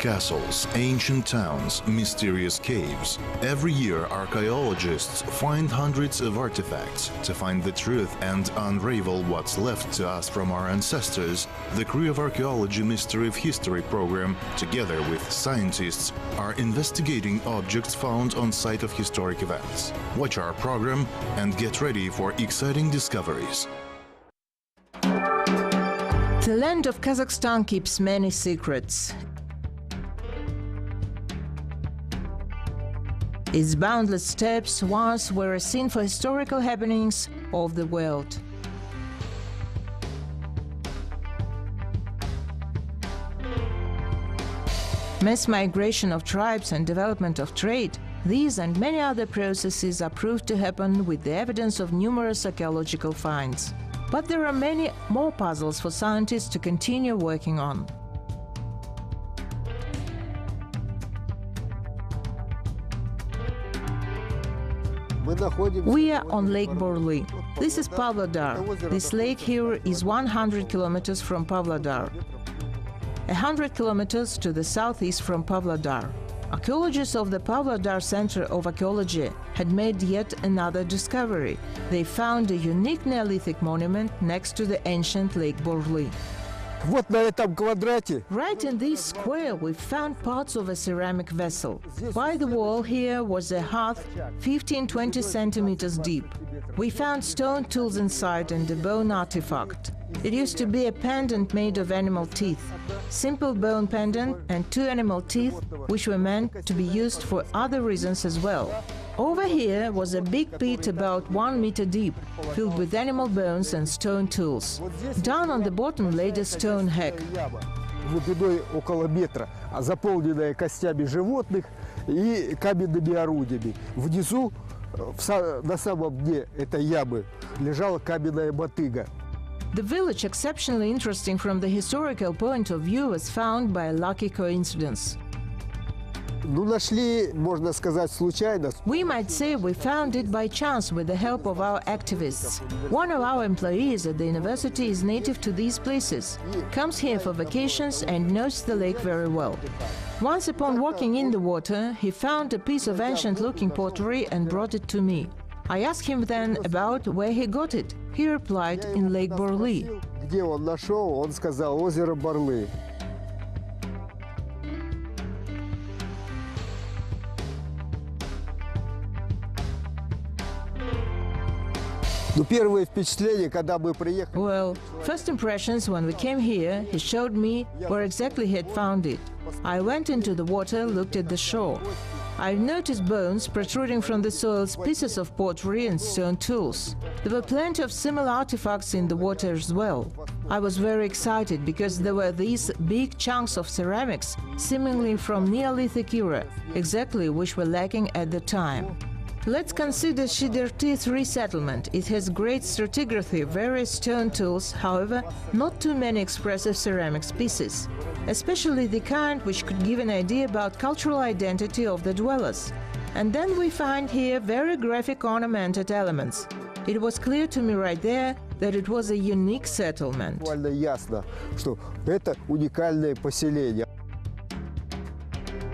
castles, ancient towns, mysterious caves. Every year, archaeologists find hundreds of artifacts. To find the truth and unravel what's left to us from our ancestors, the crew of Archeology Mystery of History program, together with scientists, are investigating objects found on site of historic events. Watch our program and get ready for exciting discoveries. The land of Kazakhstan keeps many secrets. Its boundless steppes once were a scene for historical happenings of the world. Mass migration of tribes and development of trade, these and many other processes are proved to happen with the evidence of numerous archaeological finds. But there are many more puzzles for scientists to continue working on. We are on Lake Boborykino. This is Pavlodar. This lake here is 100 kilometers from Pavlodar, 100 kilometers to the southeast from Pavlodar. Archaeologists of the Pavlodar Center of Archaeology had made yet another discovery. They found a unique Neolithic monument next to the ancient Lake Boborykino. Right in this square we found parts of a ceramic vessel. By the wall here was a hearth 15-20 centimeters deep. We found stone tools inside and a bone artifact. It used to be a pendant made of animal teeth. Simple bone pendant and 2 animal teeth, which were meant to be used for other reasons as well. Over here was a big pit about 1 meter deep, filled with animal bones and stone tools. Down on the bottom laid a stone hack. Глубиной около метра, заполненная костями животных и каменными орудиями. Внизу, на самом дне этой ямы, лежала каменная мотыга. The village, exceptionally interesting from the historical point of view, was found by a lucky coincidence. Нашли, можно сказать, случайно. We might say we found it by chance with the help of our activists. One of our employees at the university is native to these places, comes here for vacations and knows the lake very well. Once upon walking in the water, he found a piece of ancient-looking pottery and brought it to me. I asked him then about where he got it. He replied, in Lake Boborykino. Где он нашел? Он сказал, озеро Борлы. Well, first impressions when we came here, he showed me where exactly he had found it. I went into the water, looked at the shore. I noticed bones protruding from the soils, pieces of pottery and stone tools. There were plenty of similar artifacts in the water as well. I was very excited because there were these big chunks of ceramics, seemingly from Neolithic era, exactly which were lacking at the time. Let's consider Shiderti 3 settlement. It has great stratigraphy, various stone tools, however, not too many expressive ceramics pieces, especially the kind which could give an idea about cultural identity of the dwellers. And then we find here very graphic ornamented elements. It was clear to me right there that it was a unique settlement. Ясно, что это уникальное поселение.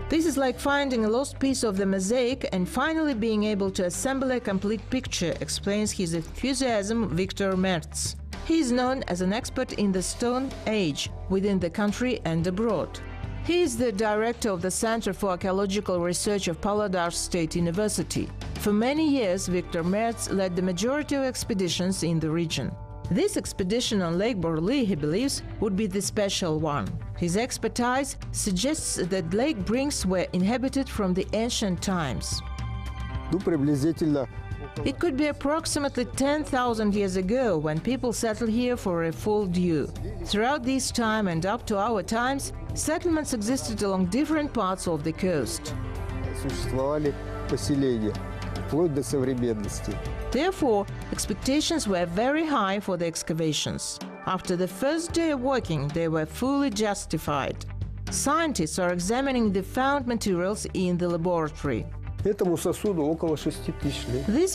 This is like finding a lost piece of the mosaic and finally being able to assemble a complete picture, explains his enthusiasm Viktor Merz. He is known as an expert in the Stone Age within the country and abroad. He is the director of the Center for Archaeological Research of Pavlodar State University. For many years, Viktor Merz led the majority of expeditions in the region. This expedition on Lake Boborykino, he believes, would be the special one. His expertise suggests that lake brinks were inhabited from the ancient times. It could be approximately 10,000 years ago when people settled here for a full dew. Throughout this time and up to our times, settlements existed along different parts of the coast. Therefore, expectations were very high for the excavations. After the first day of working, they were fully justified. Scientists are examining the found materials in the laboratory. This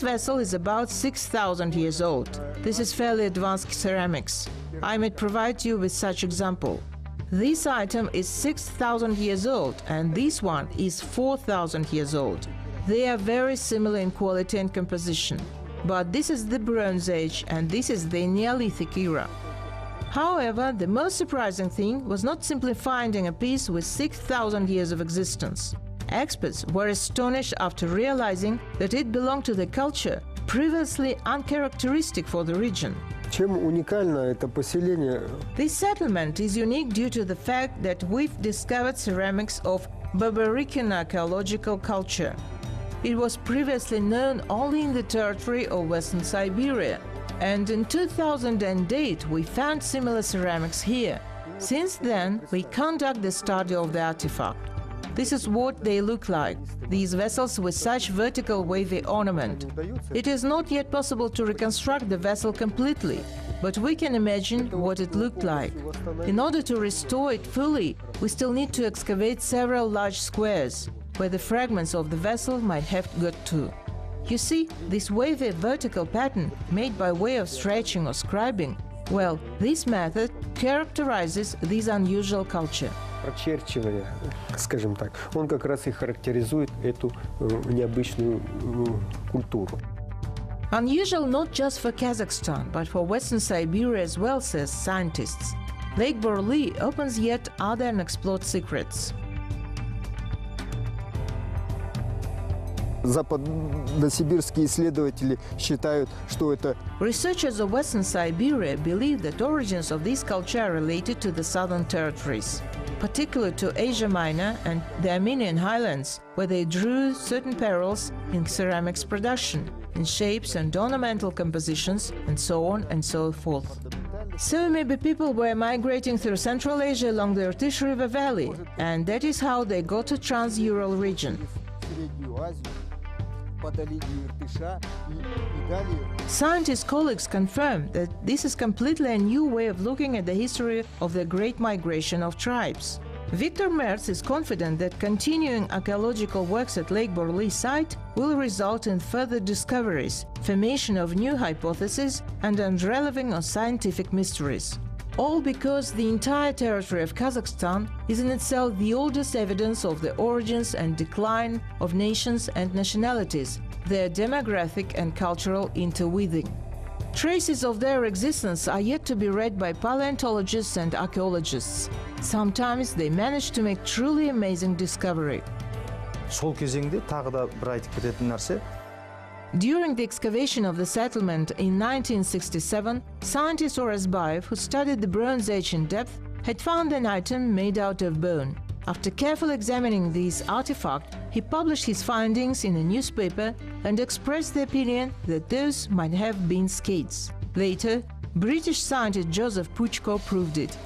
vessel is about 6,000 years old. This is fairly advanced ceramics. I might provide you with such example. This item is 6,000 years old and this one is 4,000 years old. They are very similar in quality and composition. But this is the Bronze Age and this is the Neolithic era. However, the most surprising thing was not simply finding a piece with 6,000 years of existence. Experts were astonished after realizing that it belonged to the culture previously uncharacteristic for the region. Чем уникально это поселение? This settlement is unique due to the fact that we've discovered ceramics of Boborykino archaeological culture. It was previously known only in the territory of Western Siberia, and in 2008 we found similar ceramics here. Since then, we conduct the study of the artifact. This is what they look like, these vessels with such vertical wavy ornament. It is not yet possible to reconstruct the vessel completely, but we can imagine what it looked like. In order to restore it fully, we still need to excavate several large squares, where the fragments of the vessel might have got to. You see, this wavy vertical pattern, made by way of stretching or scribing, well, this method characterizes this unusual culture. Прочерчивание, скажем так, он как раз и характеризует эту необычную культуру. Unusual not just for Kazakhstan, but for Western Siberia as well, says scientists. Lake Boborykino opens yet other unexplored secrets. Западносибирские исследователи считают, что это... Researchers of Western Siberia believe that origins of this culture are related to the southern territories, particularly to Asia Minor and the Armenian highlands, where they drew certain parallels in ceramics production, in shapes and ornamental compositions, and so on and so forth. So maybe people were migrating through Central Asia along the Irtysh River Valley, and that is how they got to Trans-Ural region. Scientist colleagues confirm that this is completely a new way of looking at the history of the great migration of tribes. Victor Merz is confident that continuing archaeological works at Lake Boborykino site will result in further discoveries, formation of new hypotheses, and unraveling of scientific mysteries. All because the entire territory of Kazakhstan is in itself the oldest evidence of the origins and decline of nations and nationalities, their demographic and cultural interweaving. Traces of their existence are yet to be read by paleontologists and archaeologists. Sometimes they manage to make truly amazing discovery. Сол кезеңде тағы да бір айтып кететін нәрсе. During the excavation of the settlement in 1967, scientist Orazbayev, who studied the Bronze Age in depth, had found an item made out of bone. After carefully examining this artifact, he published his findings in a newspaper and expressed the opinion that those might have been skates. Later, British scientist Joseph Puchko proved it.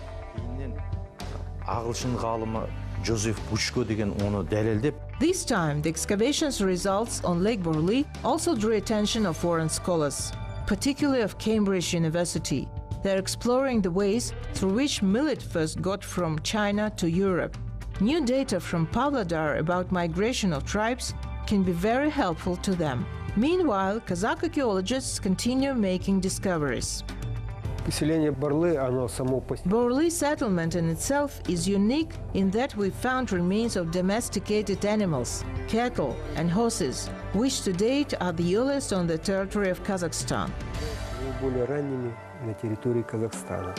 Ағылшын ғалымы Joseph Puchko деген оны дәлелдеп. This time, the excavation's results on Lake Boborykino also drew attention of foreign scholars, particularly of Cambridge University. They're exploring the ways through which millet first got from China to Europe. New data from Pavlodar about migration of tribes can be very helpful to them. Meanwhile, Kazakh archaeologists continue making discoveries. Поселение Борлы, оно само по себе. Boborykino settlement in itself is unique in that we found remains of domesticated animals, cattle and horses, which to date are the earliest on the territory of Kazakhstan. Более ранними на территории Казахстана.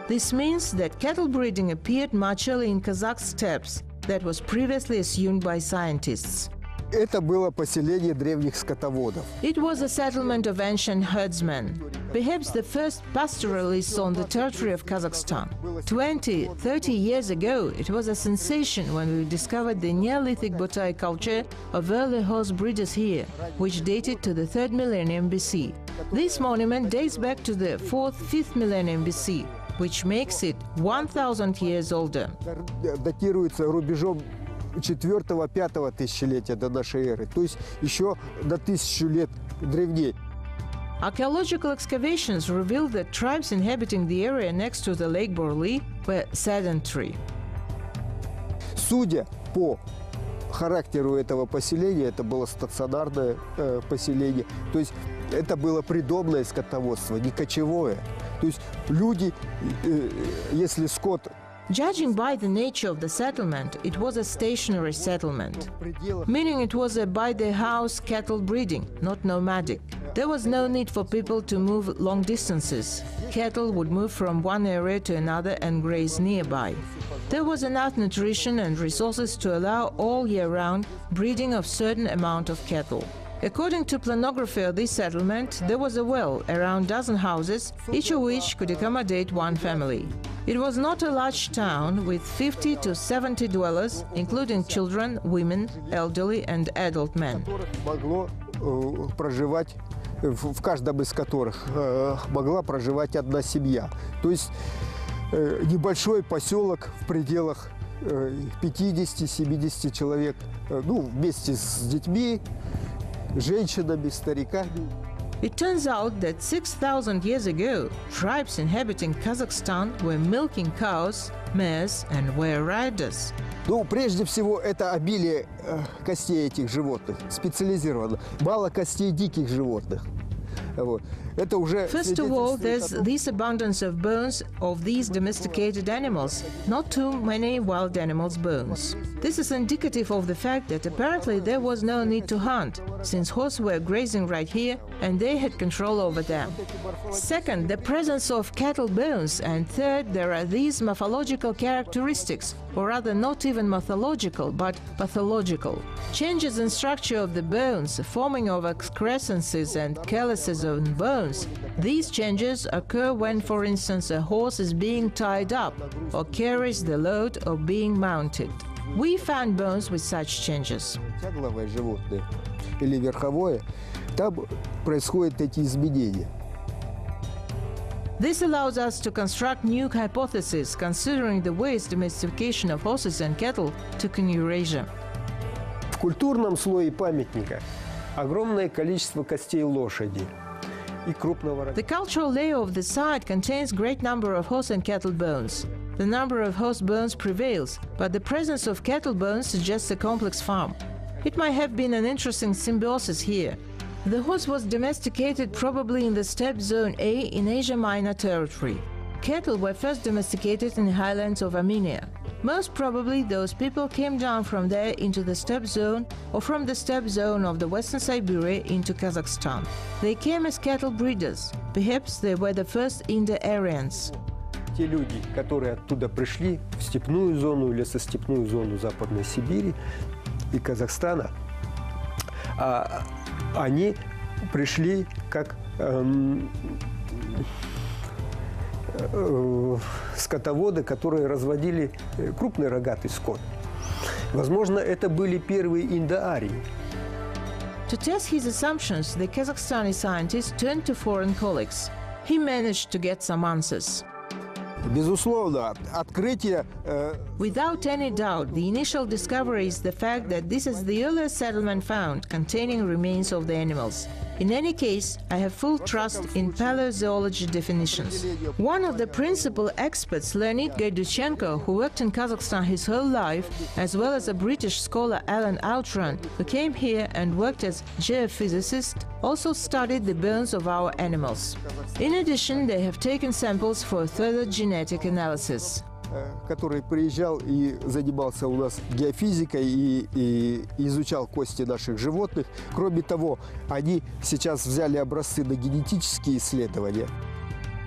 This means that cattle breeding appeared much earlier in Kazakh steppes that was previously assumed by scientists. Это было поселение древних скотоводов. It was a settlement of ancient herdsmen, perhaps the first pastoralists on the territory of Kazakhstan. 20-30 years ago, it was a sensation when we discovered the Neolithic Botai culture of early horse breeders here, which dated to the 3rd millennium BC. This monument dates back to the 4th-5th millennium BC, which makes it 1,000 years older. Датируется рубежом 4-5 тысячелетия до нашей эры, то есть еще до 1000 лет древнее. Archaeological excavations revealed that tribes inhabiting the area next to the Lake Boborykino were sedentary. Судя по характеру этого поселения, это было стационарное поселение, то есть это было придомное скотоводство, не кочевое. То есть люди, если скот Judging by the nature of the settlement, it was a stationary settlement, meaning it was a by-the-house cattle breeding, not nomadic. There was no need for people to move long distances. Cattle would move from one area to another and graze nearby. There was enough nutrition and resources to allow all year round breeding of certain amount of cattle. According to planography of this settlement, there was a well, around dozen houses, each of which could accommodate one family. It was not a large town with 50 to 70 dwellers, including children, women, elderly and adult men. В каждом из которых могла проживать одна семья. То есть небольшой поселок в пределах 50-70 человек, ну, вместе с детьми, женщинами, стариками. It turns out that 6,000 years ago, tribes inhabiting Kazakhstan were milking cows, mares and were riders. Ну, прежде всего, это обилие костей этих животных, специализировано. Мало костей диких животных. Вот. Это уже First of all, there's this abundance of bones of these domesticated animals, not too many wild animals' bones. This is indicative of the fact that apparently there was no need to hunt, since horses were grazing right here and they had control over them. Second, the presence of cattle bones, and third, there are these morphological characteristics, or rather not even morphological, but pathological. Changes in structure of the bones, forming of excrescences and calyces on bones. These changes occur when, for instance, a horse is being tied up or carries the load or being mounted. We found bones with such changes. Тягловое животное или верховое, там происходят эти изменения. This allows us to construct new hypotheses considering the ways domestication of horses and cattle took in Eurasia. В культурном слое памятника огромное количество костей лошади и крупного рога. The cultural layer of the site contains great number of horse and cattle bones. The number of horse bones prevails, but the presence of cattle bones suggests a complex farm. It might have been an interesting symbiosis here. The horse was domesticated probably in the steppe zone A in Asia Minor territory. Cattle were first domesticated in the highlands of Armenia. Most probably those people came down from there into the steppe zone or from the steppe zone of the western Siberia into Kazakhstan. They came as cattle breeders. Perhaps they were the first Indo-Aryans. Те люди, которые оттуда пришли в степную зону или лесостепную зону Западной Сибири и Казахстана, они пришли как скотоводы, которые разводили крупный рогатый скот. Возможно, это были первые индоарии. To test his assumptions, the Kazakhstani scientist turned to foreign colleagues. He managed to get some answers. Безусловно, открытие Without any doubt, the initial discovery is the fact that this is the earliest settlement found containing remains of the animals. In any case, I have full trust in paleozoology definitions. One of the principal experts, Leonid Gaidushenko, who worked in Kazakhstan his whole life, as well as a British scholar Alan Outram, who came here and worked as geophysicist, also studied the bones of our animals. In addition, they have taken samples for further genetic analysis. который приезжал и занимался у нас геофизикой и изучал кости наших животных. Кроме того, они сейчас взяли образцы на генетические исследования.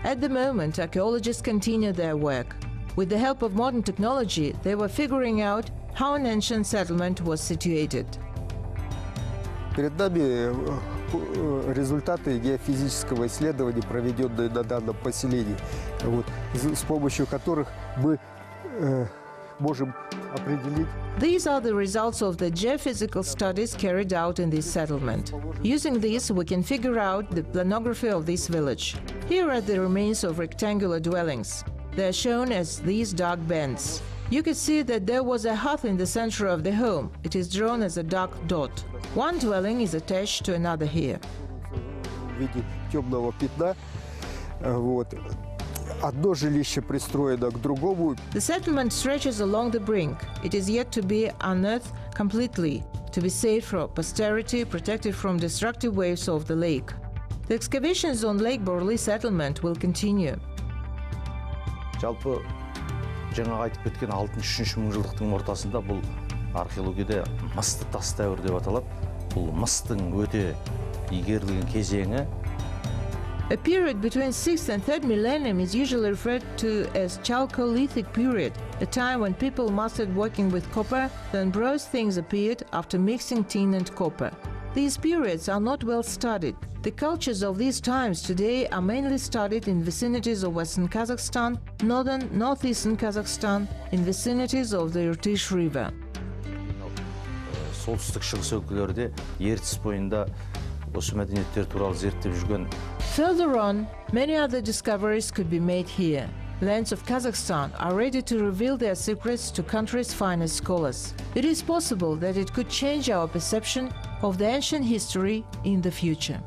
At the moment, archaeologists continue their work. With the help of modern technology, they were figuring out how an ancient settlement was situated. Перед нами результаты геофизического исследования, проведенные на данном поселении, с помощью которых мы можем определить. These are the results of the geophysical studies carried out in this settlement. Using these, we can figure out the planography of this village. Here are the remains of rectangular dwellings. They are shown as these dark bands. You can see that there was a hut in the center of the home. It is drawn as a dark dot. One dwelling is attached to another here. В виде темного пятна. Одно жилище пристроено к другому. The settlement stretches along the brink. It is yet to be unearthed completely, to be safe for posterity, protected from destructive waves of the lake. The excavations on Lake Boborykino settlement will continue. Жалпы жаңа айтып кеткен 6-3 мыңжылдықтың ортасында бұл археологияда мысты тас дәуірі деп аталады. Бұл мыстың өте игерілген кезеңі. A period between 6th and 3rd millennium is usually referred to as Chalcolithic period, a time when people mastered working with copper, then bronze things appeared after mixing tin and copper. These periods are not well studied. The cultures of these times today are mainly studied in vicinities of western Kazakhstan, northern, northeastern Kazakhstan, in vicinities of the Irtysh River. Солтүстік шығыс өлкелерде ертіс бойында осы мәдениеттер туралы зерттеп жүрген. Further on, many other discoveries could be made here. Lands of Kazakhstan are ready to reveal their secrets to country's finest scholars. It is possible that it could change our perception of the ancient history in the future.